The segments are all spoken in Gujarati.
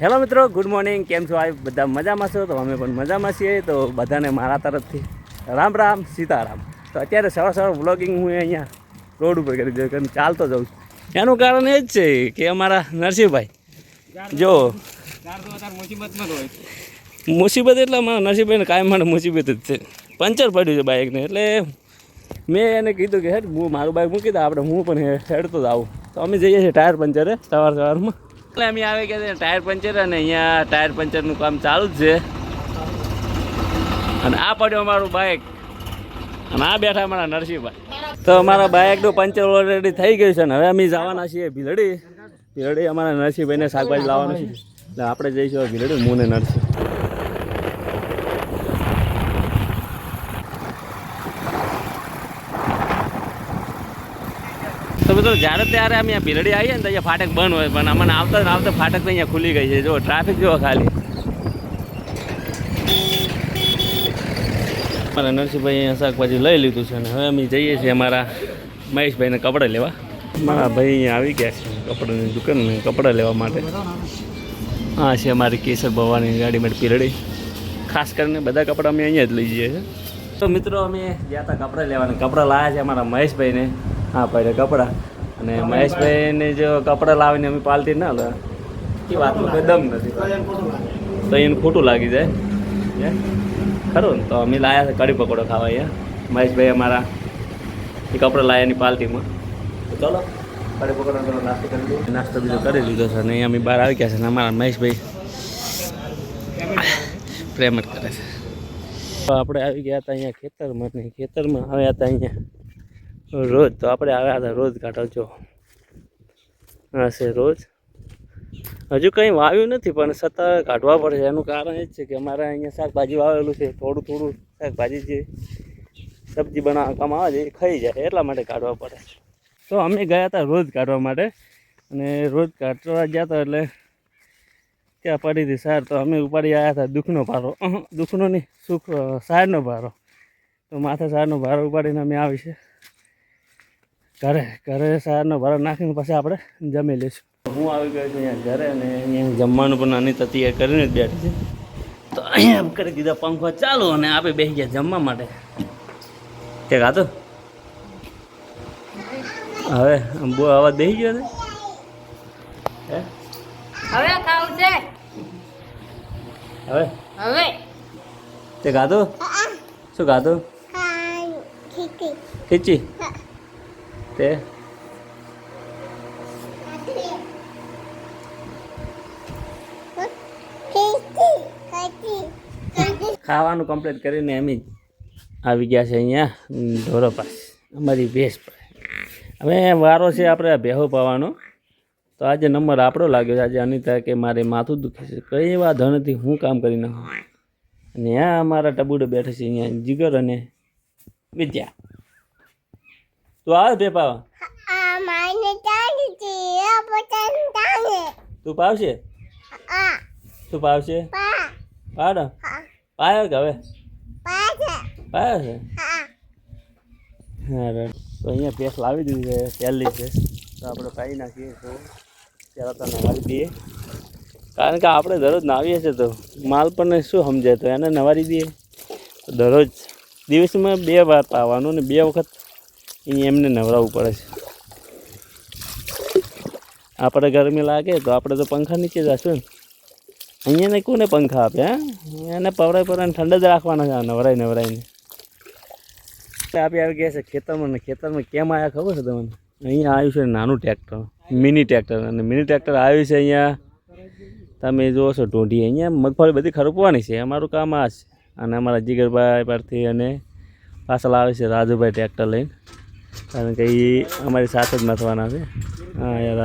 હેલો મિત્રો, ગુડ મોર્નિંગ. કેમ છો? આ બધા મજામાં છો? તો અમે પણ મજામાં છીએ. તો બધાને મારા તરફથી રામ રામ સીતારામ. તો અત્યારે સવાર વ્લોગિંગ હું અહીંયા રોડ ઉપર કરી દઉં કારણ ચાલતો જાઉં છું. એનું કારણ એ જ છે કે અમારા નરસિંહભાઈ જો મુસીબત એટલે અમારા નરસિંહભાઈને કાયમ માટે મુસીબત જ છે. પંચર પડ્યું છે બાઇકને, એટલે મેં એને કીધું કે હેડ હું મારું બાઇક મૂકી દઉં, આપણે હું પણ હેડતો જ આવું. તો અમે જઈએ છીએ ટાયર પંચરે સવારમાં. એટલે અમે આવી ગયા ટાયર પંચર, અને અહીંયા ટાયર પંચરનું કામ ચાલુ જ છે. અને આ પડ્યું અમારું બાઇક, અને આ બેઠા અમારા નરસિંહભાઈ. તો અમારા બાઇકનું પંચર ઓલરેડી થઈ ગયું છે, ને હવે અમે જવાના છીએ ભીલડી. અમારા નરસિંહભાઈને શાકભાજી લાવવાનું છે, એટલે આપણે જઈશું ભીલડી, હું ને નરસિંહ. તો મિત્રો જ્યારે ત્યારે અમે ભીલડી આવીએ ને તો અહીંયા ફાટક બંધ હોય, પણ અમને આવતા ફાટક તો અહીંયા ખુલી ગઈ છે. જો ટ્રાફિક જુઓ ખાલી. મારા નરસિંહભાઈ અહીંયા શાકભાજી લઈ લીધું છે, અને હવે અમે જઈએ છીએ અમારા મહેશભાઈને કપડાં લેવા. મારા ભાઈ અહીંયા આવી ગયા છે કપડાની દુકાન, કપડાં લેવા માટે. હા છે અમારી કેસર ભવાની ગાડી માટે ભીલડી. ખાસ કરીને બધા કપડાં અમે અહીંયા જ લઈ જઈએ છીએ. તો મિત્રો અમે ગયા હતા કપડાં લેવાના. કપડાં લાવ્યા છે અમારા મહેશભાઈને. હા ભાઈ કપડાં, અને મહેશભાઈને જો કપડાં લાવીને અમે પાલટી ના લે એ વાતમાં કોઈ દમ નથી, તો એને ખોટું લાગી જાય ખરું ને. તો અમે લાવ્યા છે કઢી પકોડો ખાવા અહીંયા. મહેશભાઈ અમારા એ કપડાં લાવ્યા એની પાલટીમાં. તો ચલો કઢી પકોડો નાસ્તો કરી દઈએ. નાસ્તો બીજો કરી લીધો છે, અને અહીંયા અમે બહાર આવી ગયા છે, અને અમારા મહેશભાઈ પ્રેમ જ કરે છે. તો આપણે આવી ગયા હતા અહીંયા ખેતરમાં આવ્યા હતા અહીંયા રોજ. તો આપણે આવ્યા હતા રોજ કાઢો. જો હા છે રોજ. હજુ કંઈ વાવ્યું નથી, પણ સતત કાઢવા પડે છે. એનું કારણ એ જ છે કે અમારે અહીંયા શાકભાજી વાવેલું છે. થોડું શાકભાજી જે સબ્જી બનાવવા કામ આવે છે એ ખાઈ જાય, એટલા માટે કાઢવા પડે. તો અમે ગયા હતા રોજ કાઢવા માટે, અને રોજ કાઢવા ગયા હતા એટલે ત્યાં પડી હતી સાર. તો અમે ઉપાડી આવ્યા હતા દુઃખનો ભારો, દુઃખનો નહીં સુખ સારનો ભારો. તો માથે સારનો ભારો ઉપાડીને અમે આવી છે ઘરે સારનો ભારો નાખીને પછી આપણે જમી લઈશું. હું આવી ગયો છું અહીંયા ઘરે, અને અહીંયા જમવાનું પણ નાની તૈયાર કરીને જ બેઠી છે. તો અહીંયા કરી દીધા પંખો ચાલુ, અને આપણે બેસી ગયા જમવા માટે. તે ખાતો હવે બહુ અવાજ બેસી ગયો છે. હવે ખાવું છે. હવે તે ખાધું? શું ખાધું? ખીચી. તે ખાવાનું કમ્પ્લીટ કરીને એમ આવી ગયા છે અહીંયા ઢોરો પાસે અમારી ભેંસ પર. હવે વારો છે આપણે ભેહો પાવાનો. તો આજે નંબર આપણો લાગ્યો છે. આજે અનિતા કે મારે માથું દુખે છે. કઈ વાત નથી, હું કામ કરી નાખું. અને ત્યાં અમારા ટબુડે બેઠે છે અહીંયા જીગર અને વિદ્યા. તું આવે ભે પાવા? તું પાવશે? તું પાવશે? પાડો પાયો કે હવે પાયો છે? હા. તો અહીંયા ભેંસ લાવી દીધી છે, પહેલી ભેંસ. તો આપણે પાઈ નાખીએ તો ત્યારે તો નવારી દઈએ, કારણ કે આપણે દરરોજ નાવીએ છીએ તો માલ પણ શું સમજાય, તો એને નવારી દઈએ. તો દરરોજ દિવસમાં 2 વાર પાવાનું, ને 2 વખત અહીંયા એમને નવરાવવું પડે છે. આપણે ગરમી લાગે તો આપણે તો પંખા નીચે જશું ને. અહીંયા કોને પંખા આપે? હા, એને પવરાઈ પર ઠંડ જ રાખવાના છે નવરાઈને. આપણે આવી ગયા છે ખેતરમાં. ને ખેતરમાં કેમ આવ્યા ખબર છે તમને? અહીંયા આવ્યું છે નાનું ટ્રેક્ટર, મિની ટ્રેક્ટર. અને મિની ટ્રેક્ટર આવ્યું છે અહીંયા તમે જુઓ છો ઢોંઢી. અહીંયા મગફળી બધી ખરપવાની છે. અમારું કામ આ છે. અને અમારા જીગરભાઈ પરથી અને પાછળ આવે છે રાજુભાઈ ટ્રેક્ટર લઈને, કારણ કે એ અમારી સાથે જ નાખવાના છે. હા યાર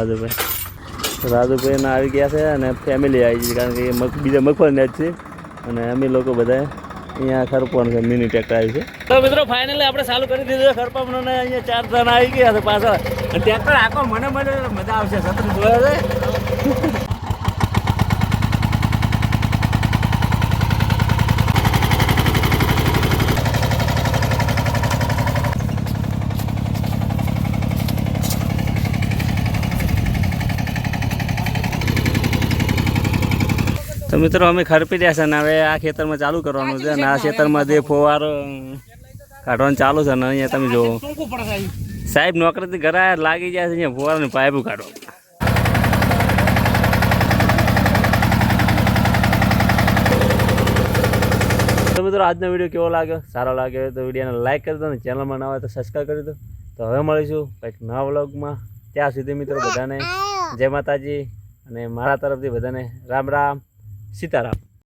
રાજુભાઈને આવી ગયા છે, અને ફેમિલી આવી છે, કારણ કે એ બીજા મગફળી જ છે. અને અમે લોકો બધા અહીંયા ખરપવાનું છે. મિની ટ્રેક્ટર આવી છે. તો મિત્રો ફાઇનલી આપણે ચાલુ કરી દીધું છે ખરપાવાનું. અહીંયા 4 જણા આવી ગયા છે પાછળ. ટ્રેક્ટર આખો મને મજા આવશે. છત્રી જોયા છે. તો મિત્રો અમે ખરપી રહ્યા છે ને હવે આ ખેતરમાં ચાલુ કરવાનું છે અને આ ખેતરમાં જે ફોવારો કાઢવાનું ચાલુ છે ને અહીંયા તમે જુઓ સાહેબ નોકરીથી ઘરે આયા લાગી જાય છે અહીંયા ફોવારાની પાઇપ કાઢો. તો મિત્રો આજનો વિડીયો કેવો લાગ્યો, સારો લાગ્યો હોય તો વિડીયોને લાઈક કરી દો ને ચેનલમાં ના હોય તો સબસ્ક્રાઈબ કરી દો. તો હવે મળીશું કંઈક નવા વ્લોગમાં. ત્યાં સુધી મિત્રો બધાને જય માતાજી અને મારા તરફથી બધાને રામ રામ સીતારામ.